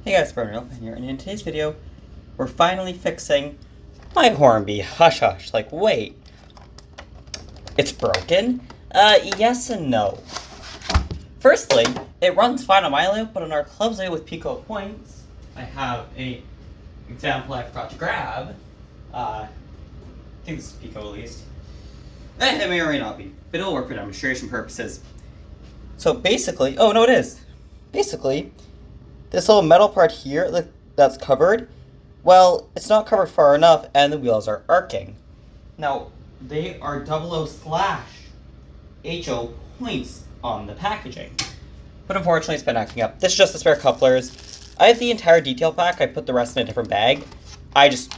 Hey guys, Bruno here, and in today's video, we're finally fixing my Hornby. Hush hush, like wait, it's broken? Yes and no. Firstly, it runs fine on my layout, but on our club's layout with Pico points, I have a example I forgot to grab. I think this is Pico at least. It may or may not be, but it'll work for demonstration purposes. So basically, oh no it is. Basically, this little metal part here that's covered, well, it's not covered far enough and the wheels are arcing. Now, they are 00/HO points on the packaging. But unfortunately, it's been acting up. This is just the spare couplers. I have the entire detail pack. I put the rest in a different bag. I just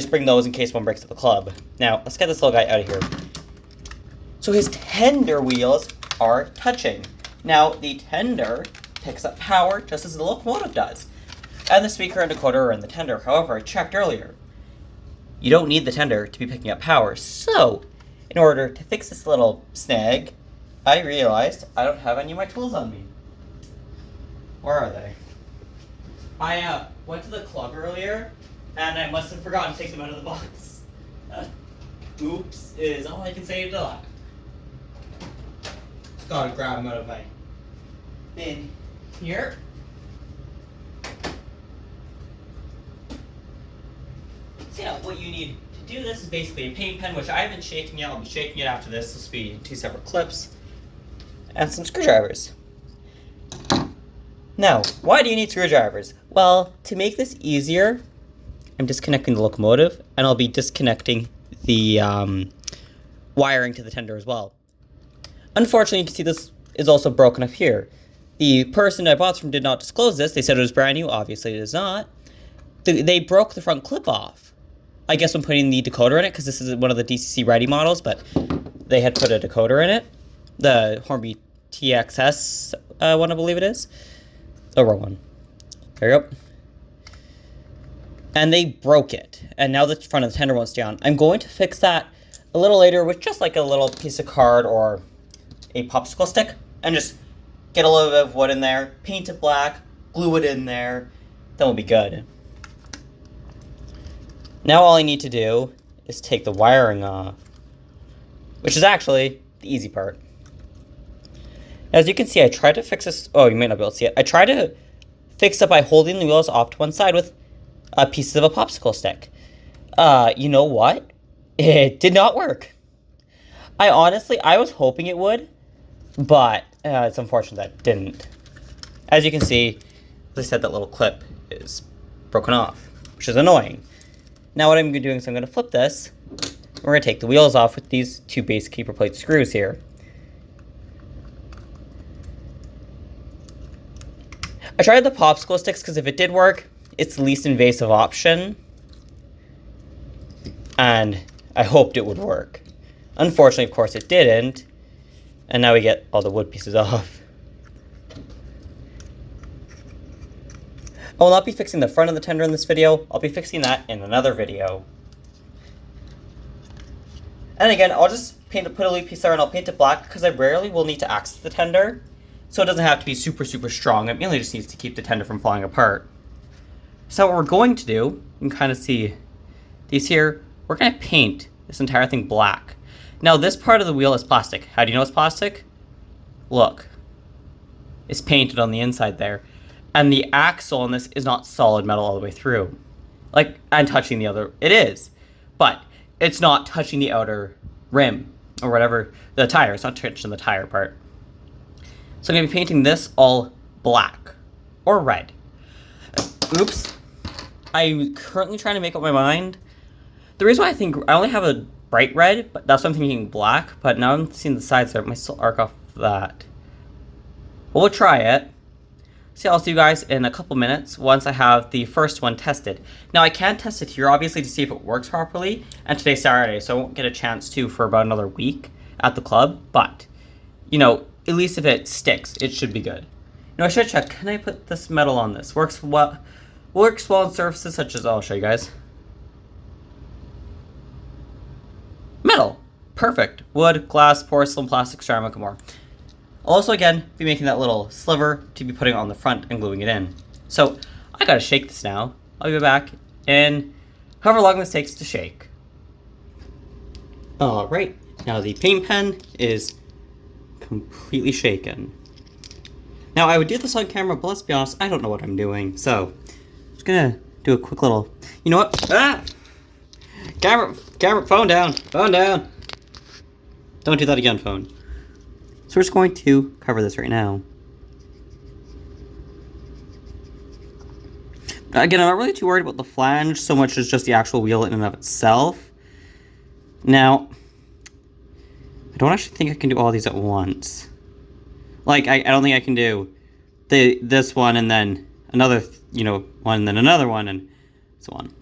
bring those in case one breaks at the club. Now, let's get this little guy out of here. So his tender wheels are touching. Now, the tender picks up power just as the locomotive does. And the speaker and decoder are in the tender. However, I checked earlier. You don't need the tender to be picking up power. So, in order to fix this little snag, I realized I don't have any of my tools on me. Where are they? I went to the club earlier, and I must have forgotten to take them out of the box. Oops is all I can say to that. Just gotta grab them out of my bin here. So yeah, what you need to do this is basically a paint pen, which I haven't shaken yet. I'll be shaking it after this. This will be 2 separate clips. And some screwdrivers. Now, why do you need screwdrivers? Well, to make this easier, I'm disconnecting the locomotive, and I'll be disconnecting the wiring to the tender as well. Unfortunately, you can see this is also broken up here. The person I bought from did not disclose this. They said it was brand new. Obviously, it is not. They broke the front clip off. I guess when putting the decoder in it, because this is one of the DCC ready models, but they had put a decoder in it. The Hornby TXS one, I believe it is. Oh, wrong one. There you go. And they broke it. And now the front of the tender won't stay on. I'm going to fix that a little later with just like a little piece of card or a popsicle stick. And just get a little bit of wood in there, paint it black, glue it in there, then we'll be good. Now all I need to do is take the wiring off, which is actually the easy part. As you can see, I tried to fix this. Oh, you might not be able to see it. I tried to fix it by holding the wheels off to one side with pieces of a popsicle stick. You know what? It did not work. I was hoping it would, but it's unfortunate that it didn't. As you can see, as I said, that little clip is broken off, which is annoying. Now what I'm doing is I'm going to flip this. We're going to take the wheels off with these 2 base keeper plate screws here. I tried the popsicle sticks because if it did work, it's the least invasive option. And I hoped it would work. Unfortunately, of course, it didn't. And now we get all the wood pieces off. I will not be fixing the front of the tender in this video. I'll be fixing that in another video. And again, I'll just put a lead piece there and I'll paint it black because I rarely will need to access the tender. So it doesn't have to be super, super strong. It mainly just needs to keep the tender from falling apart. So what we're going to do, you can kind of see these here, we're going to paint this entire thing black. Now this part of the wheel is plastic. How do you know it's plastic? Look. It's painted on the inside there. And the axle on this is not solid metal all the way through. Like, and touching the other, it is. But it's not touching the outer rim, or whatever, the tire. It's not touching the tire part. So I'm going to be painting this all black, or red. Oops. I'm currently trying to make up my mind. The reason why I think, I only have a bright red, but that's why I'm thinking black, but now I'm seeing the sides there, it might still arc off that. But we'll try it. See, I'll see you guys in a couple minutes once I have the first one tested. Now, I can test it here, obviously, to see if it works properly. And today's Saturday, so I won't get a chance to for about another week at the club. But, you know, at least if it sticks, it should be good. You know, I should check. Can I put this metal on this? Works well on surfaces such as... I'll show you guys. Metal. Perfect. Wood, glass, porcelain, plastic, ceramic, and more. I'll also, again, be making that little sliver to be putting on the front and gluing it in. So, I gotta shake this now. I'll be back in however long this takes to shake. Alright, now the paint pen is completely shaken. Now, I would do this on camera, but let's be honest, I don't know what I'm doing. So, I'm just gonna do a quick little... You know what? Ah! Camera, phone down, phone down. Don't do that again, phone. So we're just going to cover this right now. Again, I'm not really too worried about the flange so much as just the actual wheel in and of itself. Now, I don't actually think I can do all these at once. Like, I don't think I can do this one and then another, one and then another one and so on.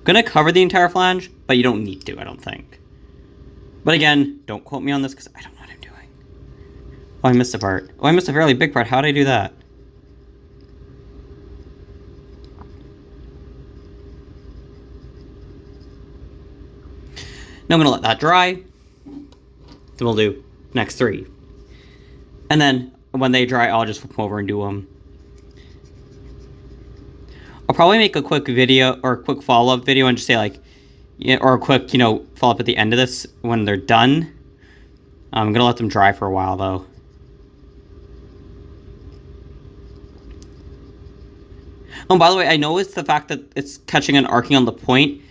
Gonna cover the entire flange, but you don't need to, I don't think. But again, don't quote me on this because I don't know what I'm doing. Oh, I missed a part. Oh, I missed a fairly big part. How did I do that? Now I'm gonna let that dry. Then we'll do next 3. And then when they dry, I'll just flip them over and do them. I'll probably make a quick video or a quick follow-up video and just say like, or a quick, follow-up at the end of this when they're done. I'm going to let them dry for a while though. Oh, by the way, I know it's the fact that it's catching and arcing on the point,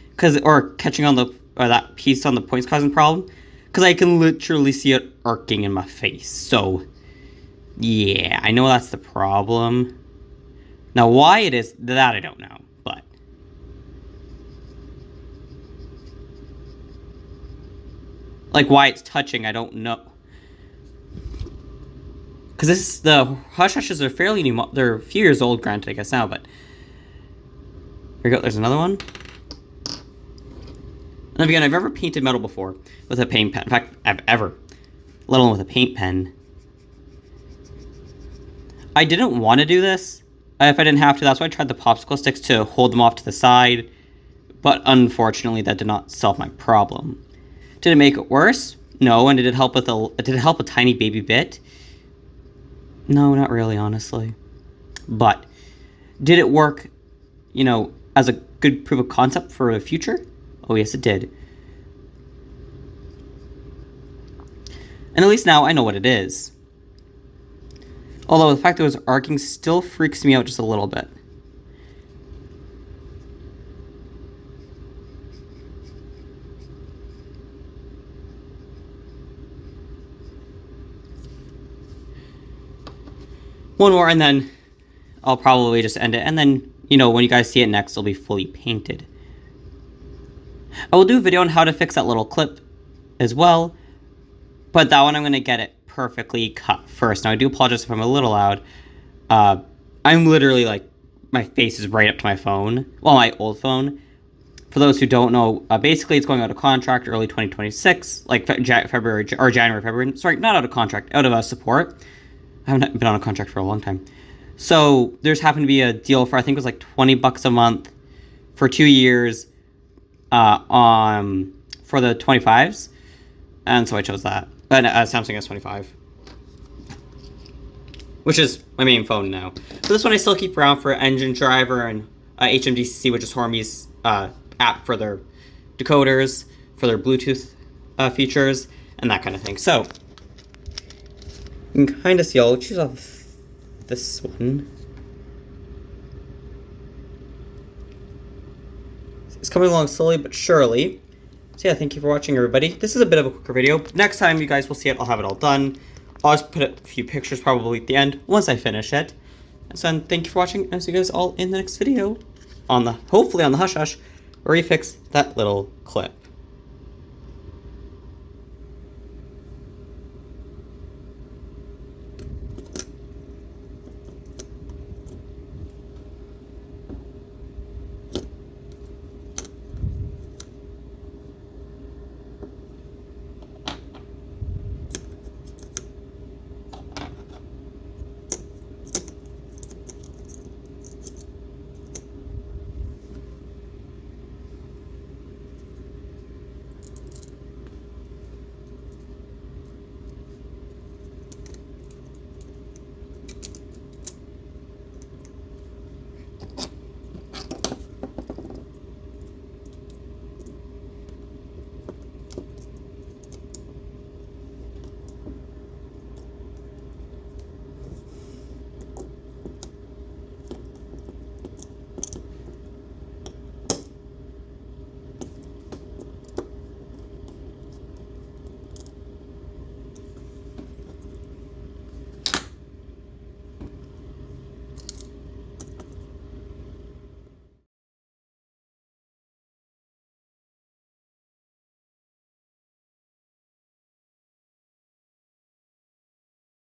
or catching on that piece on the point's causing the problem, because I can literally see it arcing in my face. So, yeah, I know that's the problem. Now, why it is, that I don't know, but... Like, why it's touching, I don't know. Because the Hush Hushes are fairly new, they're a few years old, granted, I guess now, but... Here we go, there's another one. And again, I've never painted metal before with a paint pen. In fact, I've ever, let alone with a paint pen. I didn't want to do this. If I didn't have to, that's why I tried the popsicle sticks to hold them off to the side. But unfortunately, that did not solve my problem. Did it make it worse? No, and did it help a tiny baby bit? No, not really, honestly. But did it work, as a good proof of concept for the future? Oh, yes, it did. And at least now I know what it is. Although the fact that it was arcing still freaks me out just a little bit. One more and then I'll probably just end it. And then, when you guys see it next, it'll be fully painted. I will do a video on how to fix that little clip as well. But that one I'm going to get it perfectly cut first. Now, I do apologize if I'm a little loud. I'm literally, my face is right up to my phone. Well, my old phone. For those who don't know, basically it's going out of contract early 2026. Like, January, February. Sorry, not out of contract, out of support. I haven't been on a contract for a long time. So, there's happened to be a deal for, I think it was like $20 a month for 2 years for the 25s. And so I chose that. Samsung S25. Which is my main phone now. So this one I still keep around for Engine Driver and HMDCC, which is Hornby's app for their decoders, for their Bluetooth features, and that kind of thing. So, you can kind of see, I'll choose off this one. It's coming along slowly but surely. So yeah, thank you for watching, everybody. This is a bit of a quicker video. Next time you guys will see it, I'll have it all done. I'll just put a few pictures probably at the end once I finish it. And so thank you for watching, and I'll see you guys all in the next video. Hopefully on the Hush Hush, where we fix that little clip.